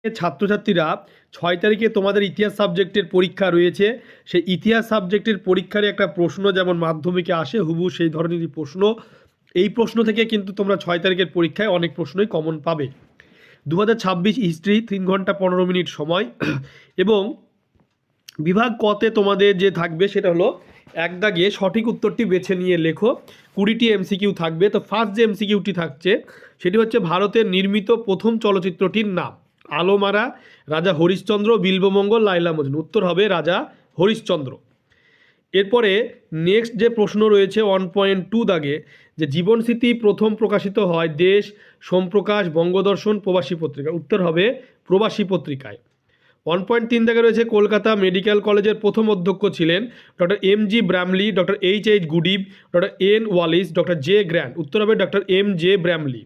ছাত্রছাত্রীরা 6 তারিখে তোমাদের ইতিহাস সাবজেক্টের পরীক্ষা রয়েছে। সেই ইতিহাস সাবজেক্টের পরীক্ষার একটা প্রশ্ন যেমন মাধ্যমিকে আসে হুবহু সেই ধরনেরই প্রশ্ন। এই প্রশ্ন থেকে কিন্তু তোমরা 6 তারিখের পরীক্ষায় অনেক প্রশ্নই কমন পাবে। 2026 হিস্ট্রি 3 ঘন্টা 15 মিনিট সময় এবং বিভাগ কতে তোমাদের যে থাকবে সেটা হলো এক দাগে সঠিক উত্তরটি বেছে নিয়ে লেখো। 20টি এমসিকিউ থাকবে। তো ফার্স্ট যে এমসিকিউটি থাকছে সেটি হচ্ছে ভারতের নির্মিত প্রথম চলচ্চিত্রটির নাম। আলোমারা, রাজা হরিশ্চন্দ্র, বিল্বমঙ্গল, লাইলা মজনু। উত্তর হবে রাজা হরিশ্চন্দ্র। এরপরে নেক্সট যে প্রশ্ন রয়েছে 1.2 দাগে যে জীবনস্মৃতি প্রথম প্রকাশিত হয় দেশ, সোমপ্রকাশ, বঙ্গদর্শন, প্রবাসী পত্রিকা। উত্তর হবে প্রবাসী পত্রিকায়। 1.3 দাগে রয়েছে কলকাতা মেডিকেল কলেজের প্রথম অধ্যক্ষ ছিলেন doctor M G. Bramley, doctor H H. Goodeve, doctor N Wallis, doctor J Grant. উত্তর হবে ডক্টর এম.জে. ব্র্যামলি।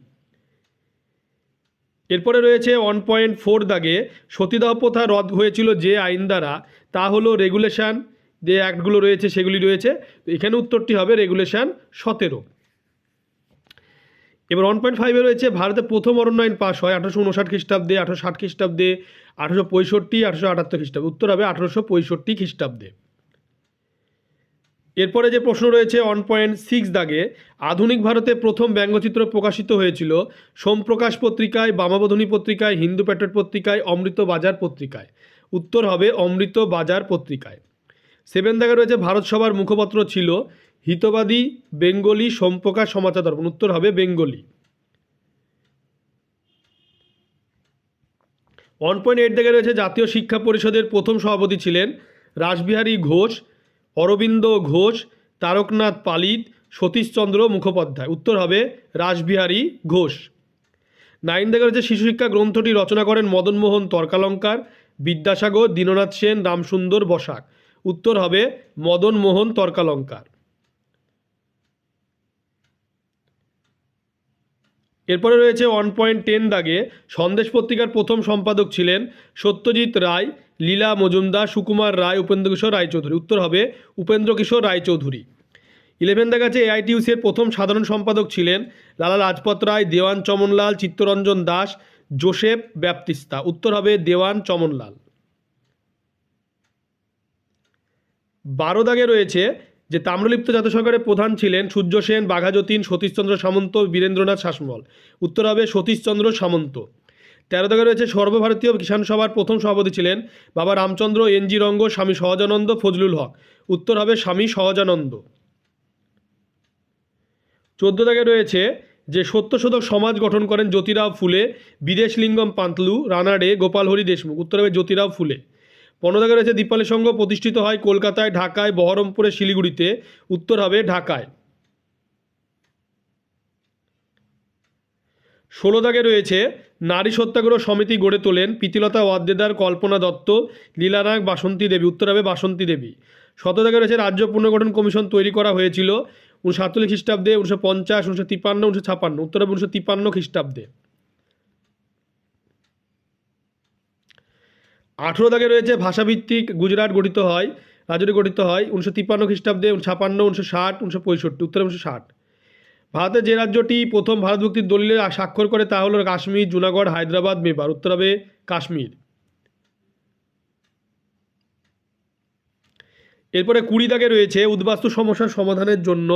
এরপরে রয়েছে 1.4 দাগে সতীদাহ প্রথা রদ হয়েছিল যে আইন দ্বারা, তা হলো রেগুলেশন। যে অ্যাক্টগুলো রয়েছে সেগুলি রয়েছে। তো এখানে উত্তরটি হবে রেগুলেশন 17। এবার 1.5-এ রয়েছে ভারতে প্রথম অরণ্য আইন পাশ হয় 1859 খ্রিস্টাব্দে, 1860 খ্রিস্টাব্দে, 1865, 1878 খ্রিস্টাব্দে। উত্তর হবে 1865 খ্রিস্টাব্দে। এরপরে যে প্রশ্ন রয়েছে 1.6 দাগে আধুনিক ভারতে প্রথম ব্যঙ্গচিত্র প্রকাশিত হয়েছিল সোমপ্রকাশ পত্রিকায়, বামাবোধিনী পত্রিকায়, হিন্দু প্যাট্রিয়ট পত্রিকায়, অমৃত বাজার পত্রিকায়। উত্তর হবে অমৃত বাজার পত্রিকায়। 7 দাগে রয়েছে ভারত সভার মুখপত্র ছিল হিতবাদী, বেঙ্গলি, সোমপ্রকাশ, সমাচার দর্পণ। উত্তর হবে বেঙ্গলি। 1.8 দাগে রয়েছে জাতীয় শিক্ষা পরিষদের প্রথম সভাপতি ছিলেন রাসবিহারী ঘোষ, অরবিন্দ ঘোষ, তারকনাথ পালিত, সতীশচন্দ্র মুখোপাধ্যায়। উত্তর হবে রাসবিহারী ঘোষ। 9 দাগে রয়েছে শিশু শিক্ষা গ্রন্থটি রচনা করেন মদনমোহন তর্কালঙ্কার, বিদ্যাসাগর, দীননাথ সেন, রামসুন্দর বসাক। উত্তর হবে মদনমোহন তর্কালঙ্কার। এরপরে রয়েছে 1.10 দাগে সন্দেশ পত্রিকার প্রথম সম্পাদক ছিলেন সত্যজিৎ রায়, লীলা মজুমদার, সুকুমার রায়, উপেন্দ্রকিশোর রায়চৌধুরী। উত্তর হবে উপেন্দ্রকিশোর রায়চৌধুরী। 11 দাগে আছে এআইটিউসির প্রথম সাধারণ সম্পাদক ছিলেন লালা লাজপত রায়, দেওয়ান চমনলাল, চিত্তরঞ্জন দাস, জোসেফ ব্যাপতিস্তা। উত্তর হবে দেওয়ান চমনলাল। 12 দাগে রয়েছে যে তাম্রলিপ্ত জাতীয় সরকারের প্রধান ছিলেন সূর্য সেন, বাঘাযতীন, সতীশচন্দ্র সামন্ত, বীরেন্দ্রনাথ শাসমল। উত্তর হবে সতীশচন্দ্র সামন্ত। 13 দাগে রয়েছে সর্বভারতীয় কিষাণ সভার প্রথম সভাপতি ছিলেন বাবা রামচন্দ্র, এন.জি. রঙ্গ, স্বামী সহজানন্দ, ফজলুল হক। উত্তর হবে স্বামী সহজানন্দ। 14 দাগে রয়েছে যে সত্যশোধক সমাজ গঠন করেন জ্যোতিরাও ফুলে, বিদেশ লিঙ্গম পান্তলু, রানাডে, গোপাল হরি দেশমুখ। উত্তর হবে জ্যোতিরাও ফুলে। 15 দাগে রয়েছে দীপালি সংঘ প্রতিষ্ঠিত হয় কলকাতায়, ঢাকায়, বহরমপুরে, শিলিগুড়িতে। উত্তর হবে ঢাকায়। 16 দাগে রয়েছে নারী সত্যাগ্রহ সমিতি গড়ে তোলেন প্রীতিলতা ওয়াদ্দেদার, কল্পনা দত্ত, লীলানায়ক, বাসন্তী দেবী। উত্তর হবে বাসন্তী দেবী। 17 দাগে রয়েছে রাজ্য পুনর্গঠন কমিশন তৈরি করা হয়েছিল 1947 খ্রিস্টাব্দে, 1950, 1953, 1956। উত্তর হবে 1953 খ্রিস্টাব্দে। 18 দাগে রয়েছে ভাষাভিত্তিক গুজরাট গঠিত হয়, রাজ্যটি গঠিত হয় 1953 খ্রিস্টাব্দে, 1956, 1960, 1965। উত্তর 1960। ভারতের যে রাজ্যটি প্রথম ভারত মুক্তির দলিলে স্বাক্ষর করে তা হলো কাশ্মীর, জুনাগড়, হায়দ্রাবাদ, মেবার। উত্তর হবে কাশ্মীর। এরপরে 20 দাগে রয়েছে উদ্বাস্তু সমস্যার সমাধানের জন্য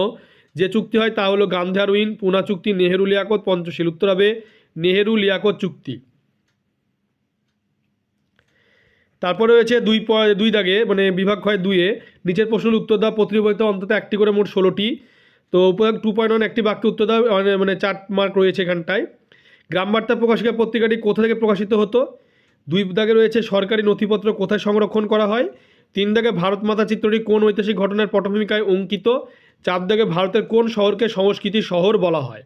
যে চুক্তি হয় তা হলো গান্ধী-আরউইন, পুনা চুক্তি, নেহেরু লিয়াকত, পঞ্চশীল। উত্তর হবে নেহেরু লিয়াকত চুক্তি। তারপরে রয়েছে 2 দাগে মানে বিভাগ হয় 2-এ নিচের প্রশ্নের উত্তর দাও, প্রতিযোগিতা অন্তত একটি করে, মোট 16টি। তো উপযোগ 2.1 একটি বাক্যে উত্তর দাও, মানে 4 মার্ক রয়েছে এখানটায়। গ্রাম বার্তা প্রকাশিকা পত্রিকাটি কোথা থেকে প্রকাশিত হতো? 2 দাগে রয়েছে সরকারি নথিপত্র কোথায় সংরক্ষণ করা হয়? 3 দাগে ভারত মাতা চিত্রটি কোন ঐতিহাসিক ঘটনার পটভূমিকায় অঙ্কিত? 4 দাগে ভারতের কোন শহরকে সংস্কৃতির শহর বলা হয়?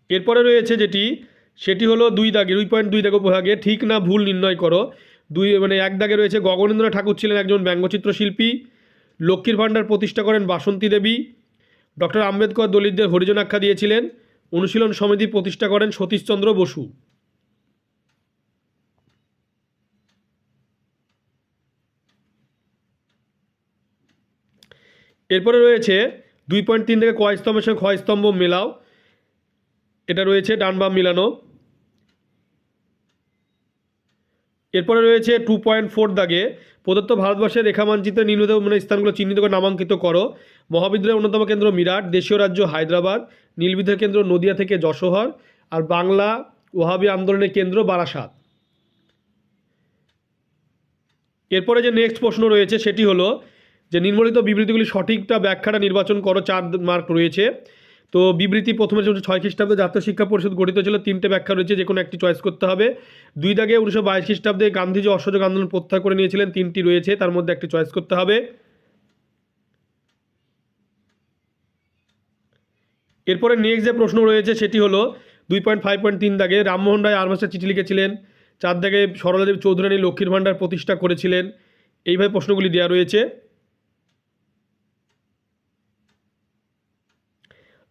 এরপরে রয়েছে যেটি সেটি হলো 2 দাগে 2.2 দাগে উপভাগে ঠিক না ভুল নির্ণয় করো। 1 দাগে রয়েছে গগনেন্দ্রনাথ ঠাকুর ছিলেন একজন ব্যঙ্গচিত্র শিল্পী, লক্ষ্মীর ভাণ্ডার প্রতিষ্ঠা করেন বাসন্তী দেবী, ডক্টর আম্বেদকর দলিতদের হরিজন আখ্যা দিয়েছিলেন, অনুশীলন সমিতি প্রতিষ্ঠা করেন সতীশচন্দ্র বসু। এরপরে রয়েছে 2.3 থেকে ক স্তম্ভের সঙ্গে খ স্তম্ভ মেলাও। এটা রয়েছে ডান বাম মিলানো। এরপরে রয়েছে 2.4 দাগে প্রদত্ত ভারতবর্ষের রেখা মানচিত্রে নিম্নলিখিত স্থানগুলো চিহ্নিত করে নামাঙ্কিত করো। মহাবিদ্যালয়ের অন্যতম কেন্দ্র মিরাট, দেশীয় রাজ্য হায়দ্রাবাদ, নীলবিদ্যার কেন্দ্র নদিয়া থেকে যশোহর, আর বাংলা ওহাবি আন্দোলনের কেন্দ্র বারাসাত। এরপরে যে নেক্সট প্রশ্ন রয়েছে সেটি হলো যে নিম্নলিখিত বিবৃতিগুলি সঠিকটা ব্যাখ্যাটা নির্বাচন করো। 4 মার্ক রয়েছে। তো বিবৃতি প্রথমে 6 খ্রিস্টাব্দে জাতীয় শিক্ষা পরিষদ গঠিত ছিল, 3টে ব্যাখ্যা রয়েছে, যে কোনো একটি চয়েস করতে হবে। 2 দাগে 1922 খ্রিস্টাব্দে গান্ধীজি অসহযোগ আন্দোলন প্রত্যাহার করে নিয়েছিলেন, 3টি রয়েছে, তার মধ্যে একটি চয়েস করতে হবে। এরপরে নেক্সট যে প্রশ্ন রয়েছে সেটি হলো 2.5.3 দাগে রামমোহন রায় আরমাসের চিঠি লিখেছিলেন। 4 দাগে সরলাদেবী চৌধুরানী লক্ষ্মীর ভাণ্ডার প্রতিষ্ঠা করেছিলেন। এইভাবে প্রশ্নগুলি দেওয়া রয়েছে।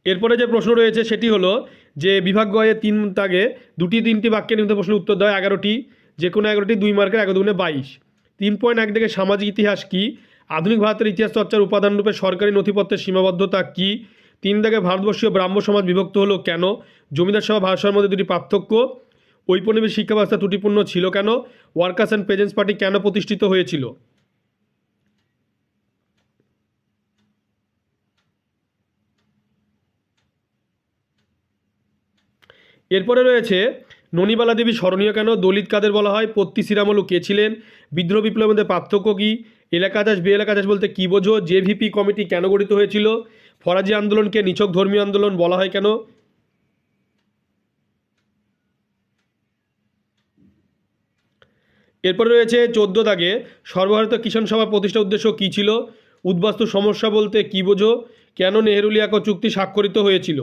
এরপরে যে প্রশ্ন রয়েছে সেটি হলো যে বিভাগ গয়ে 3 দাগে 2-3টি বাক্যে নিম্ন প্রশ্নের উত্তর দেওয়া 11টি, যে কোনো 11টি 2 মার্কের, 11 দুগুণে 22। 3.1 দাগে সামাজিক ইতিহাস কি? আধুনিক ভারতের ইতিহাস চর্চার উপাদানরূপে সরকারি নথিপত্রের সীমাবদ্ধতা কি? 3 দাগে ভারতবর্ষীয় ব্রাহ্ম সমাজ বিভক্ত হলো কেন? জমিদার সভা ভারসাম্যের মধ্যে দুটি পার্থক্য। ঔপনিবেশিক শিক্ষা ব্যবস্থা ত্রুটিপূর্ণ ছিল কেন? ওয়ার্কার্স অ্যান্ড পেজেন্টস পার্টি কেন প্রতিষ্ঠিত হয়েছিল? এরপরে রয়েছে ননিবালা দেবী স্মরণীয় কেন? দলিত কাদের বলা হয়? পত্তি শ্রীরামলু কে ছিলেন? বিদ্রোহ বিপ্লবের মধ্যে পার্থক্য কী? এলাকা চাষ বে এলাকা চাষ বলতে কী বোঝো? জেভিপি কমিটি কেন গঠিত হয়েছিল? ফরাজি আন্দোলনকে নিছক ধর্মীয় আন্দোলন বলা হয় কেন? এরপরে রয়েছে 14 দাগে সর্বভারতীয় কিষাণ সভা প্রতিষ্ঠার উদ্দেশ্য কী ছিল? উদ্বাস্তু সমস্যা বলতে কী বোঝো? কেন নেহেরুলিয়াকো চুক্তি স্বাক্ষরিত হয়েছিল?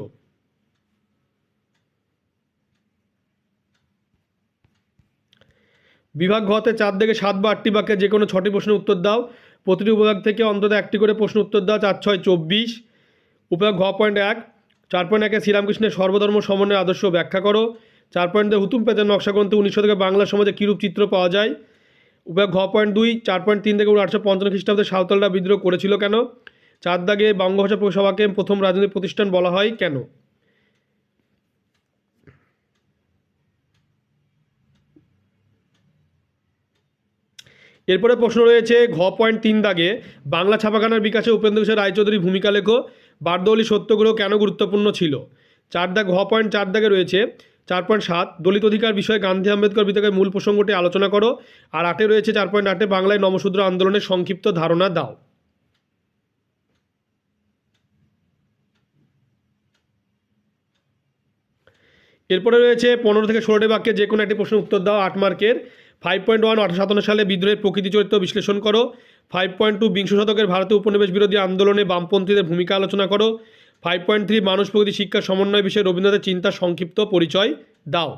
বিভাগ ঘতে 4 থেকে 7 বা 8টি বাক্যে যে কোনো 6টি প্রশ্নের উত্তর দাও। প্রতিটি উপভাগ থেকে অন্তত 1টি করে প্রশ্ন উত্তর দাও। 4-6 24। উপভাগ ঘ.1 4.1 শ্রীরামকৃষ্ণের সর্বধর্ম সমন্বয়ের আদর্শ ব্যাখ্যা করো। 4.2 হুতুম প্যাঁচার নকশা গ্রন্থে 19 শতকে বাংলা সমাজে কীরূপ চিত্র পাওয়া যায়? উপভাগ ঘ.2 4.3 থেকে 1855 খ্রিস্টাব্দে সাঁওতালরা বিদ্রোহ করেছিল কেন? 4 দাগে বঙ্গভাষা সভাকে প্রথম রাজনৈতিক প্রতিষ্ঠান বলা হয় কেন? এরপরে প্রশ্ন রয়েছে ঘ.3 দাগে বাংলা ছাপাখানার বিকাশে উপেন্দ্র কিশোর রায়চৌধুরীর ভূমিকা লেখো। বারদৌলি সত্যগ্রহ কেন গুরুত্বপূর্ণ ছিল? 4 দাগ ঘ.4 দাগে রয়েছে 4.7 দলিত অধিকার বিষয়ে গান্ধী আম্বেদকর বিতর্কের মূল প্রসঙ্গটি আলোচনা করো। আর 8 রয়েছে 4.8 বাংলায় নমশূদ্র আন্দোলনের সংক্ষিপ্ত ধারণা দাও। এরপরে রয়েছে 15 থেকে 16টি বাক্যে যে কোনো একটি প্রশ্নের উত্তর দাও। 8 মার্কের। 5.1 1857 সালে বিদ্রোহের প্রকৃতি চরিত্র বিশ্লেষণ করো। 5.2 বিংশ শতকের ভারতে উপনিবেশ বিরোধী আন্দোলনে বামপন্থীদের ভূমিকা আলোচনা করো। 5.3 মানুষ প্রকৃতি শিক্ষা সমন্বয় বিষয়ে রবীন্দ্রনাথের চিন্তার সংক্ষিপ্ত পরিচয় দাও।